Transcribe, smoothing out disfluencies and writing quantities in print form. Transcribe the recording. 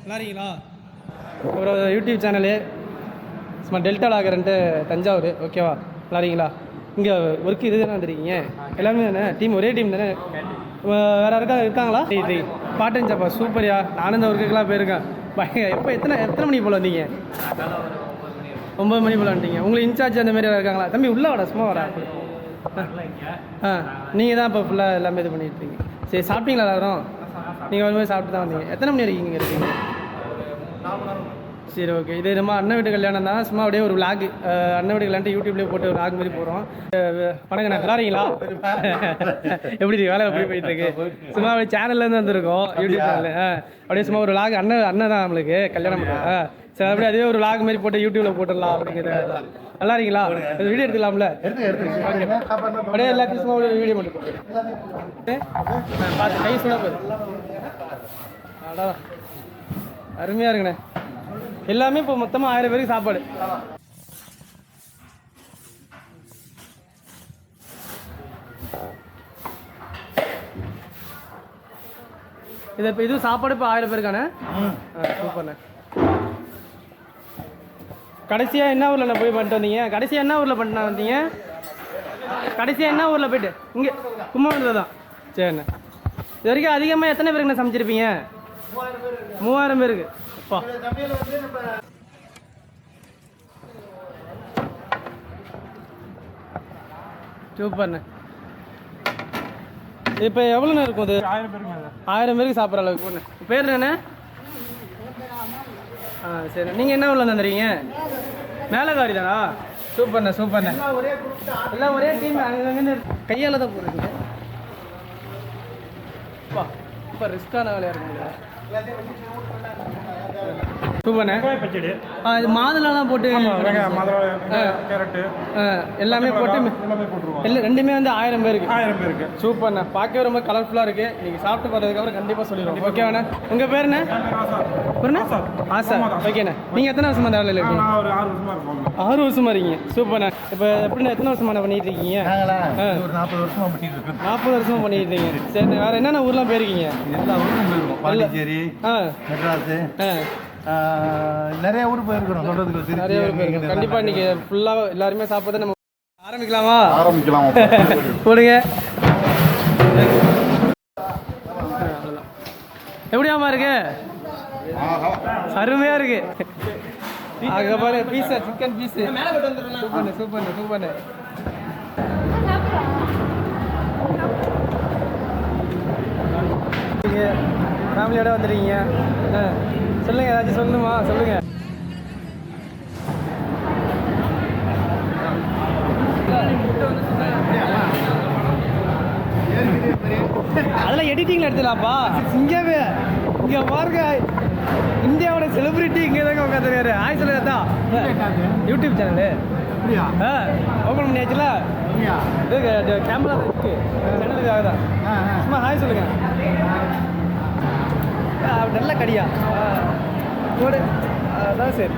நல்லா இருக்கீங்களா? அப்புறம் யூடியூப் சேனலு சும்மா டெல்டா லாகர்ன்ட்டு தஞ்சாவூர். ஓகேவா? நல்லா இருக்கீங்களா? இங்கே ஒர்க் இது தானே வந்துருக்கீங்க எல்லாமே தானே? டீம் ஒரே டீம் தானே? வேறு யாருக்கா இருக்காங்களா? பார்ட் டைம் ஜாப்பா? சூப்பர்யா. நானும் இந்த ஒர்க்குக்கெலாம் போயிருக்கேன். எப்போ எத்தனை மணிக்கு போல் வந்தீங்க? 9 மணி போல் வந்துட்டீங்க. உங்களுக்கு இன்சார்ஜ் அந்த மாதிரி இருக்காங்களா? தம்பி உள்ளே வாடா, சும்மா வாடா. நீங்கள் தான் இப்போ ஃபுல்லாக எல்லாமே இது பண்ணிட்டு இருக்கீங்க. சரி, சாப்பிட்டீங்களா எல்லாரும்? நீங்கள் வரும்போது சாப்பிட்டு தான் வந்தீங்க. எத்தனை மணி வரைக்கும் இங்கே இருக்கீங்க? சரி, ஓகே. இது நம்ம அண்ணன் வீட்டு கல்யாணம் தான். சும்மா அப்படியே ஒரு விளாக் அண்ணன் வீட்டு கல்யாணம் யூடியூப்லேயே போட்டு ஒரு விளாக் மாதிரி போகிறோம். வணக்கம், நல்லா இருக்கீங்களா? எப்படி வேலை எப்படி போயிட்டு இருக்கு? சும்மா அப்படியே சேனல்லேருந்து வந்திருக்கோம், யூடியூப் சேனல். அப்படியே சும்மா ஒரு விளாக் அண்ணன் தான் நம்மளுக்கு கல்யாணம் பண்ணுறோம். சரி, அப்படியே அதே ஒரு விளாக் மாதிரி போட்டு யூடியூப்ல போட்டுடலாம் அப்படிங்கிறது. நல்லா இருக்கீங்களா? வீடியோ எடுத்துக்கலாம்ல? அப்படியே எல்லாத்தையும் சும்மா ஒரு வீடியோ மட்டும் பார்த்து கை சுட போகுது. அடா, அருமையாக இருக்குண்ணே. எல்லாமே இப்போ மொத்தமாக 1000 பேருக்கு சாப்பாடு. இது இப்போ இது சாப்பாடு இப்போ 1000 பேருக்கானே. சூப்பர்ண்ணே. கடைசியாக என்ன ஊரில் போய் பண்ணிட்டு வந்தீங்க? கடைசியாக என்ன ஊரில் பண்ணிட்டு வந்தீங்க? கடைசியாக என்ன ஊரில் போயிட்டு? இங்கே கும்பகோணத்தில் தான். சரிண்ணே. இது வரைக்கும் அதிகமாக எத்தனை பேருக்குண்ணே சமைச்சிருப்பீங்க? 3000 பேருக்கு. அப்பா, சூப்பர்ண்ணே. இப்போ எவ்வளோண்ணே இருக்கும் அது? 1000 பேருக்கு சாப்பிட்ற அளவுக்கு ஒன்று. பேர் என்னண்ணே? சரி. நீங்கள் என்ன ஊரில் வந்துடுறீங்க? மேலகாரி தானா? சூப்பர்ண்ணே, சூப்பர்ண்ணே. எல்லாம் ஒரே டீம். அங்கே கையால் தான் போடுறீங்க. அப்பா, இப்போ ரிஸ்க்கான வேலையாக இருக்குங்களா? சூப்பர்ண்ணே. பச்சடி இது மாதுளெலாம் போட்டு கேரட்டு எல்லாமே போட்டு இல்லை, ரெண்டுமே வந்து 1000 பேருக்கு. சூப்பர்ண்ணே. பார்க்கவே ரொம்ப கலர்ஃபுல்லாக இருக்குது. நீங்கள் சாப்பிட்டு பார்த்ததுக்கப்புறம் கண்டிப்பாக சொல்லிடுவோம். ஓகேவாண்ணே. உங்கள் பேருண்ணே? ஆசா. ஓகேண்ணே. நீங்கள் எத்தனை வருஷமா இந்த வேலையில் இருக்கீங்க? 6 வருஷமா இருக்கீங்க. சூப்பர்ண்ணே. இப்போ எப்படிண்ணே எத்தனை வருஷமா பண்ணிட்டு இருக்கீங்க? 40 வருஷமா பண்ணிட்டு இருக்கேன். 40 வருஷமா பண்ணிட்டு இருக்கீங்க. சரிண்ணே. வேறு என்னென்ன ஊர்லாம் போயிருக்கீங்க? எல்லா ஊருக்கும் போயிருக்கோம். பாண்டிச்சேரி, மெட்ராஸு, நிறைய ஊர் போயிருக்கிறோம். சொல்றதுக்கு நிறைய ஊர் போயிருக்கோம். கண்டிப்பாக இன்னைக்கு ஃபுல்லாக எல்லாருமே சாப்பிட்டு நம்ம ஆரம்பிக்கலாமா? போடுங்க. எப்படியாமா இருக்கு? அருமையா இருக்கு. அங்கே பாரு பீஸா, சிக்கன் பீஸு. சூப்பர்ண்ணே, சூப்பர்ண்ணே, சூப்பர்ண்ணே. ஃபேமிலியோட வந்துடுறீங்க. சொல்லுங்க, ஏதாச்சும் சொல்லணுமா? சொல்லுங்க. அதெல்லாம் எடிட்டிங்ல எடுத்துலாம்ப்பா. இங்கே பாருங்க, இந்தியாவோட செலிபிரிட்டி இங்கே தாங்க உட்காந்துருக்காரு. ஹாய் சொல்லுங்க தான். யூடியூப் சேனலு ஓப்பன் பண்ணியாச்சுல? இது கேமரா இருக்கு சேனலுக்காக தான். சும்மா ஹாய் சொல்லுங்க. நல்ல கடியா அதான் சரி.